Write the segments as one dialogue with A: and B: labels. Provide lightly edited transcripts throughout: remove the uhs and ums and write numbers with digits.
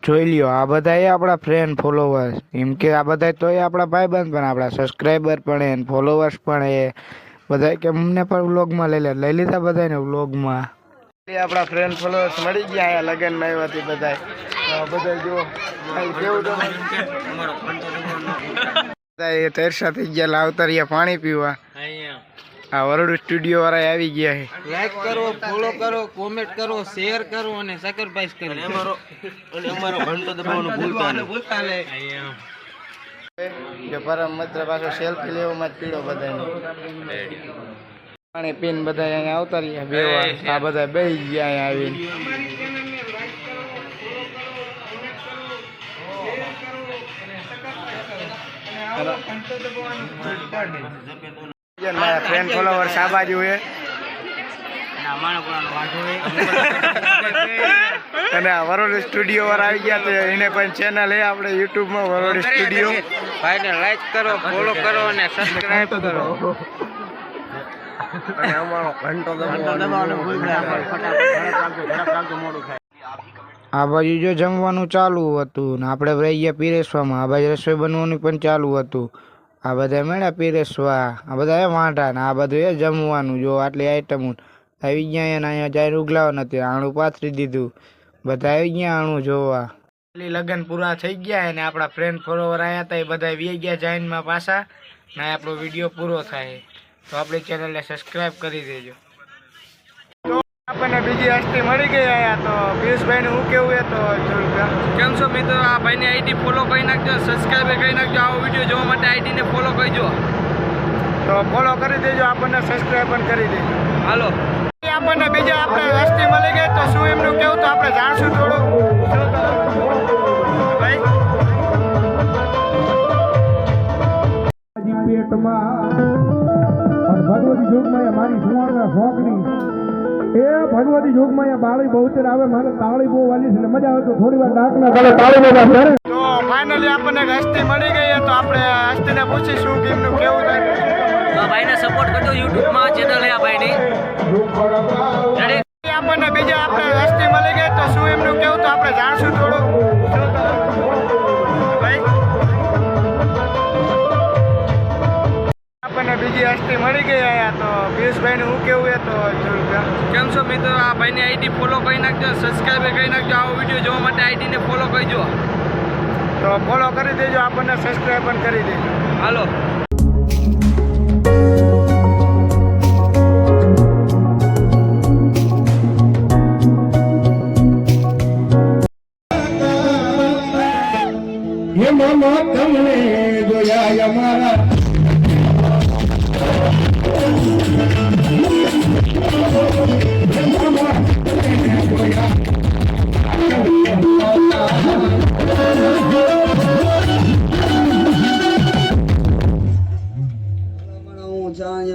A: જોઈ લ્યો આ બધા આપણા ફ્રેન્ડ ફોલોવર્સ એમ કે આ બધા તો આપણા ભાઈબંધ પણ આપણા સબસ્ક્રાઈબર પણ એ ફોલોવર્સ પણ એ બધા કે અમને પણ વ્લોગમાં લઈ લીધા બધાને વ્લોગમાં આપણા ફ્રેન્ડ ફોલોવર્સ મળી ગયા અહીંયા લગનમાં આવ્યાથી બધા બધા જો કેવું બધા તરસા થઈ ગયા લાવતા રહ્યા પાણી પીવા આ વરોડ સ્ટુડિયો વાળા આવી ગયા છે
B: લાઈક કરો ફોલો કરો કોમેન્ટ કરો શેર કરો અને સેક્રિફાઈસ કરો અમારો ઘંટો દબાવવાનું ભૂલતા નહીં
A: કે પરમ મિત્ર પાછો સેલ્ફી લેવામાં જ પીડો બધાને પાણી પીને બધા અહીંયા આવતા રહ્યા બેવા આ બધા બેસી ગયા અહીંયા આવીને મારા ફ્રેન્ડ ફોલોવર્સ આ બાજુ છે અને આ વરોડ સ્ટુડિયો વાળા આવી ગયા તો એને પણ ચેનલ હે આપણે યુટ્યુબમાં વરોડ સ્ટુડિયો
B: ભાઈને લાઈક કરો ફોલો કરો અને સબસ્ક્રાઇબ કરો
A: અને અમારો ઘંટો દબાવવાનું આ બાજુ જો જમવાનું ચાલુ હતું ને આપણે રહી ગયા પીરેસવામાં આ બાજુ રસોઈ બનવાનું પણ ચાલુ હતું આ બધા મેળા પીરેસવા આ બધા વાંઢા ને આ બધું એ જમવાનું જો આટલી આઈટમ આવી ગયા અહીંયા જાય ઉગલાવ નથી આણું પાથરી દીધું બધા આવી ગયા આણું જોવા લગ્ન પૂરા થઈ ગયા અને આપણા ફ્રેન્ડ ફોલોવર આવ્યા હતા એ બધા વી ગયા જાઈનમાં પાછા ને આપણો વિડીયો પૂરો થાય તો આપણી ચેનલને સબસ્ક્રાઈબ કરી દેજો તો આપણને બીજી હસ્તી મળી ગઈ આયા તો પિયુષભાઈનું હું કેવું એ તો
B: કેમ છો મિત્રો આ ભાઈની આઈડી ફોલો કરી નાખજો સબસ્ક્રાઇબ કરી નાખજો આવો વિડીયો જોવા માટે આઈડીને ફોલો કરજો
A: તો ફોલો કરી દેજો આપણને સબસ્ક્રાઇબ પણ કરી દેજો
B: હાલો
A: આપણને બીજા આપણે હસ્તી મળી ગઈ તો શું એમનું કેવું તો આપણે જાણશું થોડું ભાઈ
C: ભગવતી જોગમાં મારી સુવર્ણ શોખની એ ભગવતી જોગમાં બાળી બહુચર આવે મને તાળી બહુ વાલી છે મજા આવે તો થોડી વાર ડાકના તાળે તાળી બધા કરે
A: તો ફાઇનલી આપણને હસ્તી મળી ગઈ તો આપણે હસ્તીને પૂછીશું કે એમનું કેવું થાય
B: તો ભાઈને સપોર્ટ કરજો યુટ્યુબમાં ચેનલ હે આ ભાઈની
A: આપણને બીજા આપણે હસ્તી મળી ગઈ તો શું એમનું કેવું તો આપણે જાણશું થોડું ભાઈ આપણને બીજી હસ્તી મળી ગઈ આયા તો પિયુષભાઈનું હું કેવું એ તો
B: કેમ છો મિત્રો આ ભાઈની આઈડી ફોલો કરી નાખજો સબસ્ક્રાઇબ કરી નાખજો આવો વિડીયો જોવા માટે આઈડીને ફોલો કરજો
A: તો ફોલો કરી દેજો આપણને સબસ્ક્રાઇબ પણ કરી દેજો
B: હાલો
C: હે મામા તમને જોયા અમારા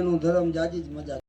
D: હું ધર્મ જાજી જ મજા